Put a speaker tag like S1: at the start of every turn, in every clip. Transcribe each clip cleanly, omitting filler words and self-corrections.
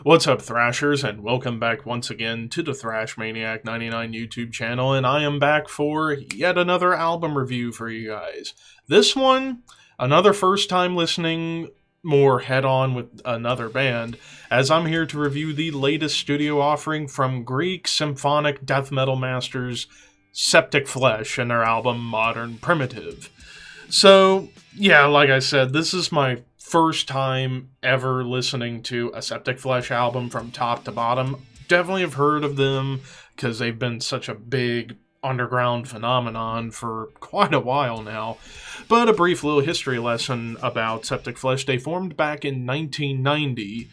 S1: What's up, Thrashers, and welcome back once again to the Thrash Maniac 99 YouTube channel, and I am back for yet another album review for you guys. This one, another first time listening, more head-on with another band, as I'm here to review the latest studio offering from Greek symphonic death metal masters Septicflesh and their album Modern Primitive. So, yeah, like I said, this is my first time ever listening to a Septicflesh album from top to bottom. Definitely have heard of them because they've been such a big underground phenomenon for quite a while now. But a brief little history lesson about Septicflesh. They formed back in 1990,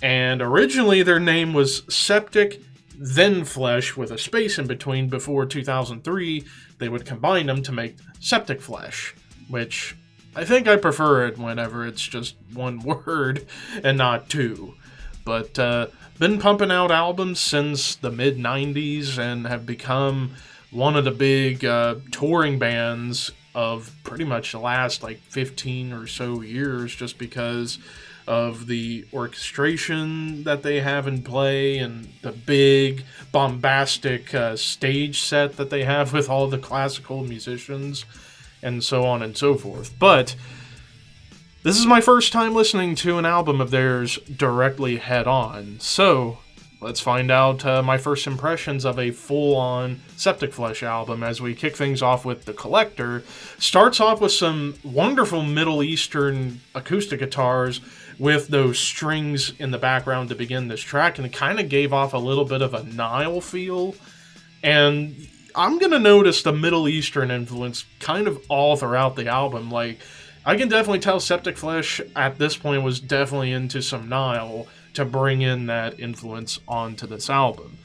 S1: and originally their name was Septic, then Flesh with a space in between. Before 2003, they would combine them to make Septicflesh, which I think I prefer it whenever it's just one word and not two. But been pumping out albums since the mid-90s and have become one of the big touring bands of pretty much the last 15 or so years, just because of the orchestration that they have in play and the big bombastic stage set that they have with all the classical musicians and so on and so forth. But this is my first time listening to an album of theirs directly head-on, so let's find out my first impressions of a full-on Septicflesh album as we kick things off with The Collector. Starts off with some wonderful Middle Eastern acoustic guitars with those strings in the background to begin this track, and it kind of gave off a little bit of a Nile feel, and I'm going to notice the Middle Eastern influence kind of all throughout the album. I can definitely tell Septicflesh at this point was definitely into some Nile to bring in that influence onto this album.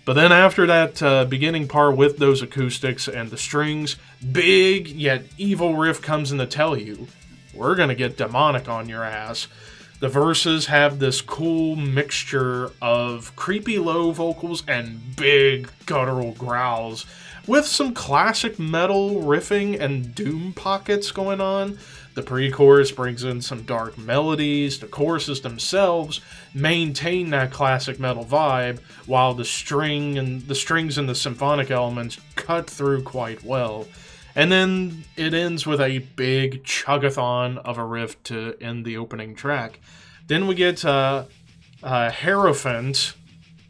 S1: But then after that beginning part with those acoustics and the strings, big yet evil riff comes in to tell you, we're going to get demonic on your ass. The verses have this cool mixture of creepy low vocals and big guttural growls, with some classic metal riffing and doom pockets going on. The pre-chorus brings in some dark melodies. The choruses themselves maintain that classic metal vibe, while the strings and the symphonic elements cut through quite well. And then it ends with a big chugathon of a riff to end the opening track. Then we get Harrophant,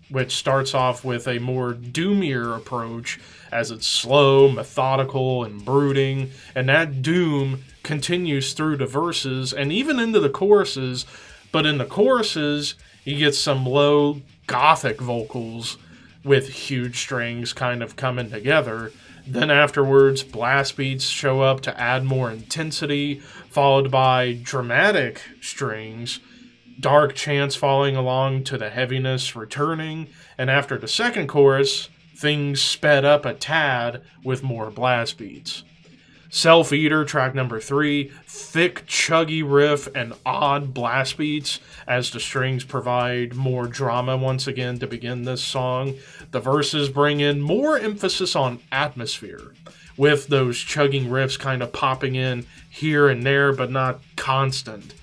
S1: which starts off with a more doomier approach, as it's slow, methodical, and brooding, and that doom continues through the verses and even into the choruses. But in the choruses, you get some low gothic vocals with huge strings kind of coming together. Then afterwards, blast beats show up to add more intensity, followed by dramatic strings, dark chants falling along to the heaviness returning, and after the second chorus, things sped up a tad with more blast beats. Self-Eater, track number 3, thick, chuggy riff and odd blast beats as the strings provide more drama once again to begin this song. The verses bring in more emphasis on atmosphere, with those chugging riffs kind of popping in here and there, but not constant.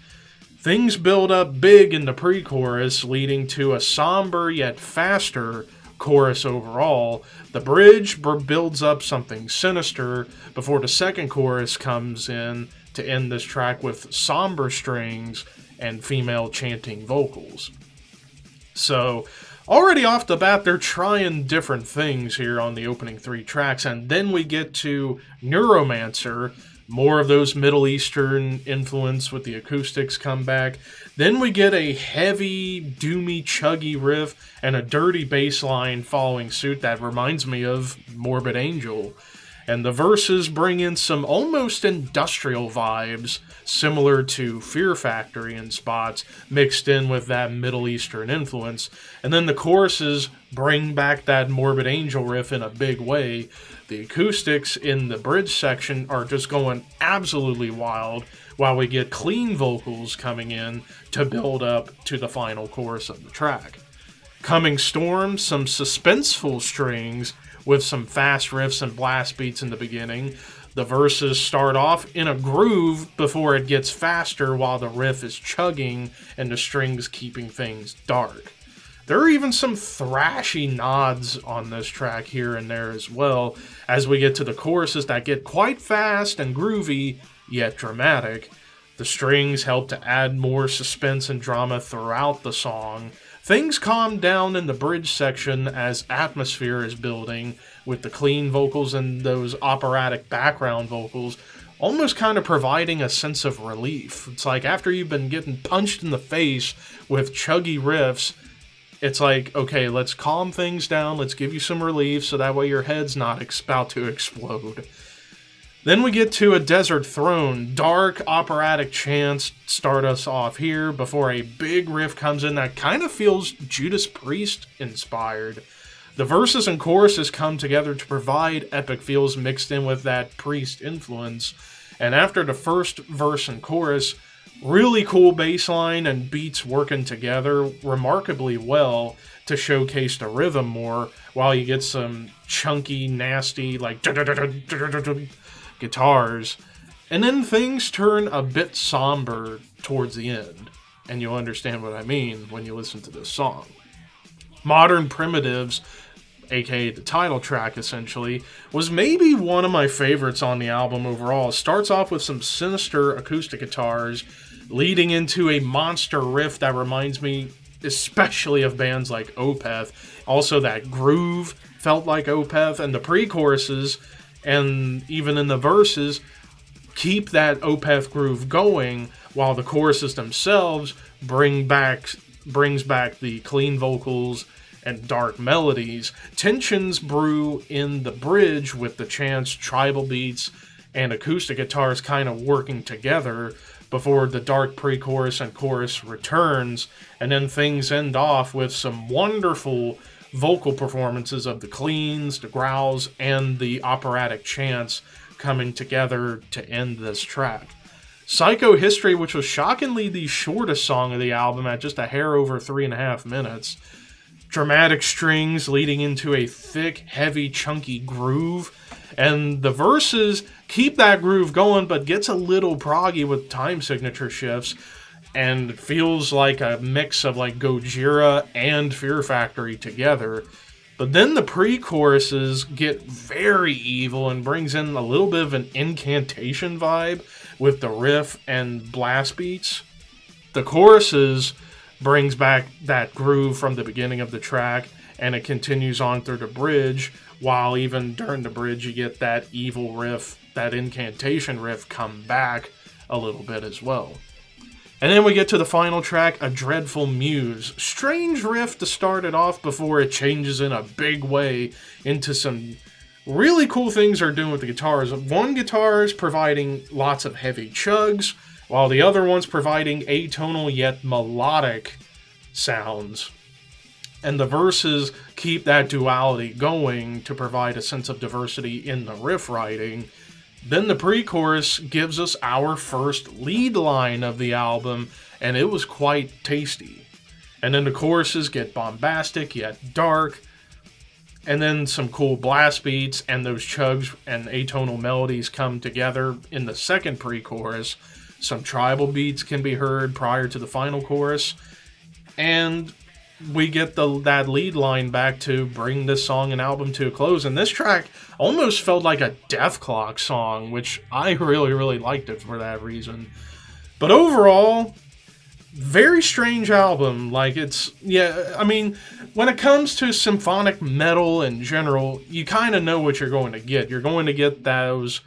S1: Things build up big in the pre-chorus, leading to a somber yet faster chorus overall. The bridge builds up something sinister before the second chorus comes in to end this track with somber strings and female chanting vocals. So, already off the bat, they're trying different things here on the opening 3 tracks, and then we get to Neuromancer. More of those Middle Eastern influence with the acoustics come back. Then we get a heavy, doomy, chuggy riff and a dirty bass line following suit that reminds me of Morbid Angel. And the verses bring in some almost industrial vibes, similar to Fear Factory in spots, mixed in with that Middle Eastern influence. And then the choruses bring back that Morbid Angel riff in a big way. The acoustics in the bridge section are just going absolutely wild, while we get clean vocals coming in to build up to the final chorus of the track. Coming Storm, some suspenseful strings with some fast riffs and blast beats in the beginning. The verses start off in a groove before it gets faster while the riff is chugging and the strings keeping things dark. There are even some thrashy nods on this track here and there as well, as we get to the choruses that get quite fast and groovy, yet dramatic. The strings help to add more suspense and drama throughout the song. Things calm down in the bridge section as atmosphere is building, with the clean vocals and those operatic background vocals almost kind of providing a sense of relief. It's like after you've been getting punched in the face with chuggy riffs, it's like, okay, let's calm things down, let's give you some relief so that way your head's not about to explode. Then we get to a Desert Throne. Dark operatic chants start us off here before a big riff comes in that kind of feels Judas Priest inspired. The verses and choruses come together to provide epic feels mixed in with that Priest influence. And after the first verse and chorus, really cool bass line and beats working together remarkably well to showcase the rhythm more, while you get some chunky, nasty, like guitars. And then things turn a bit somber towards the end, and you'll understand what I mean when you listen to this song. Modern Primitives, a.k.a. the title track essentially, was maybe one of my favorites on the album overall. It starts off with some sinister acoustic guitars, leading into a monster riff that reminds me especially of bands like Opeth. Also, that groove felt like Opeth, and the pre-choruses and even in the verses keep that Opeth groove going, while the choruses themselves brings back the clean vocals and dark melodies. Tensions brew in the bridge with the chants, tribal beats, and acoustic guitars kind of working together before the dark pre-chorus and chorus returns, and then things end off with some wonderful vocal performances of the cleans, the growls, and the operatic chants coming together to end this track. Psycho History, which was shockingly the shortest song of the album at just a hair over 3.5 minutes. Dramatic strings leading into a thick, heavy, chunky groove, and the verses keep that groove going but gets a little proggy with time signature shifts, and feels like a mix of like Gojira and Fear Factory together. But then the pre-choruses get very evil and brings in a little bit of an incantation vibe with the riff and blast beats. The choruses brings back that groove from the beginning of the track, and it continues on through the bridge, while even during the bridge you get that evil riff, that incantation riff come back a little bit as well. And then we get to the final track, A Dreadful Muse. Strange riff to start it off before it changes in a big way into some really cool things they're doing with the guitars. One guitar is providing lots of heavy chugs, while the other one's providing atonal yet melodic sounds. And the verses keep that duality going to provide a sense of diversity in the riff writing. Then the pre-chorus gives us our first lead line of the album, and it was quite tasty. And then the choruses get bombastic yet dark, and then some cool blast beats and those chugs and atonal melodies come together in the second pre-chorus. Some tribal beats can be heard prior to the final chorus, and we get that lead line back to bring this song and album to a close. And this track almost felt like a Death Clock song, which I really, really liked it for that reason. But overall, very strange album. Like, it's, yeah, I mean, when it comes to symphonic metal in general, you kind of know what you're going to get. You're going to get those,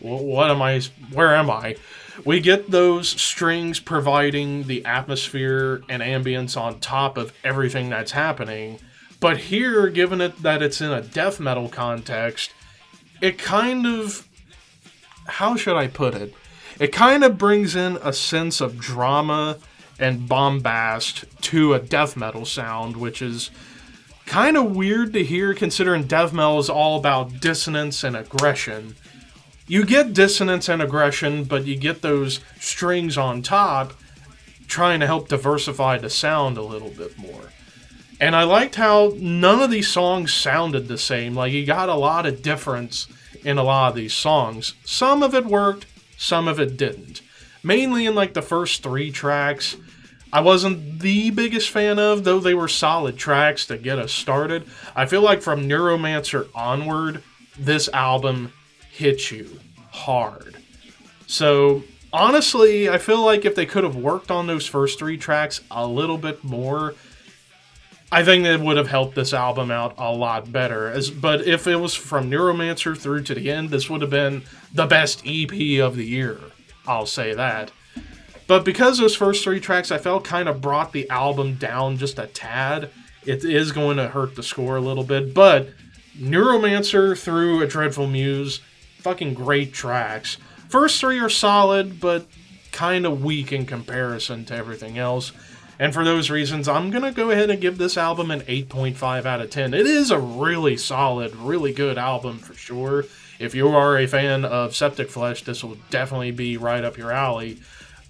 S1: where am I? We get those strings providing the atmosphere and ambience on top of everything that's happening. But here, given it that it's in a death metal context, it kind of, how should I put it? It kind of brings in a sense of drama and bombast to a death metal sound, which is kind of weird to hear considering death metal is all about dissonance and aggression. You get dissonance and aggression, but you get those strings on top trying to help diversify the sound a little bit more. And I liked how none of these songs sounded the same. Like, you got a lot of difference in a lot of these songs. Some of it worked, some of it didn't. Mainly in like the first 3 tracks, I wasn't the biggest fan of, though they were solid tracks to get us started. I feel like from Neuromancer onward, this album hits you hard. So, honestly, I feel like if they could have worked on those first 3 tracks a little bit more, I think that would have helped this album out a lot better. But if it was from Neuromancer through to the end, this would have been the best EP of the year. I'll say that. But because those first 3 tracks, I felt kind of brought the album down just a tad, it is going to hurt the score a little bit. But Neuromancer through A Dreadful Muse, fucking great tracks. First 3 are solid, but kind of weak in comparison to everything else. And for those reasons, I'm going to go ahead and give this album an 8.5 out of 10. It is a really solid, really good album for sure. If you are a fan of Septicflesh, this will definitely be right up your alley.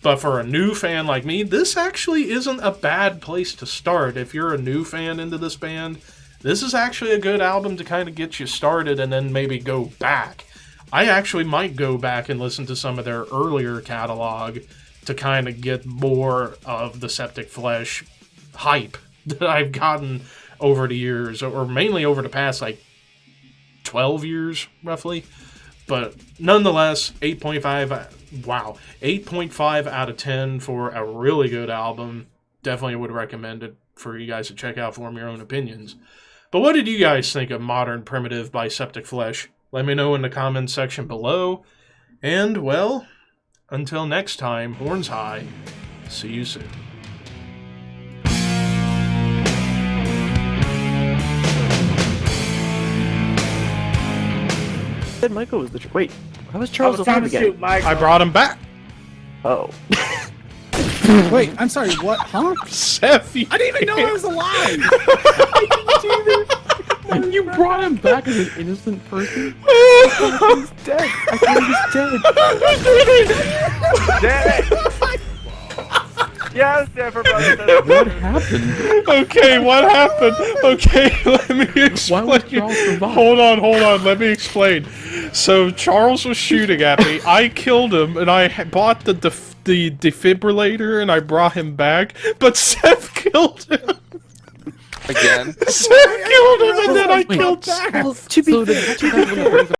S1: But for a new fan like me, this actually isn't a bad place to start. If you're a new fan into this band, this is actually a good album to kind of get you started and then maybe go back. I actually might go back and listen to some of their earlier catalog to kind of get more of the Septicflesh hype that I've gotten over the years, or mainly over the past, like, 12 years, roughly. But nonetheless, 8.5 out of 10 for a really good album. Definitely would recommend it for you guys to check out, form your own opinions. But what did you guys think of Modern Primitive by Septicflesh? Let me know in the comments section below. And, well, until next time, horns high. See you soon.
S2: Said Michael was the wait. How was Charles alive again?
S1: I brought him back.
S2: Oh.
S3: Wait, I'm sorry. What? Huh?
S1: Seth,
S3: I didn't even know I was alive.
S2: You brought him back as an innocent person? He's dead. I thought he was dead.
S4: Damn it! Yes, everybody.
S2: What happened?
S1: Okay, what happened? Okay, let me
S2: Why was
S1: explain.
S2: Charles survive?
S1: Hold on, let me explain. So, Charles was shooting at me, I killed him, and I bought the defibrillator, and I brought him back, but Seth killed him.
S4: Again.
S1: Seth killed him, and then I killed Seth.
S2: Well, to be fair,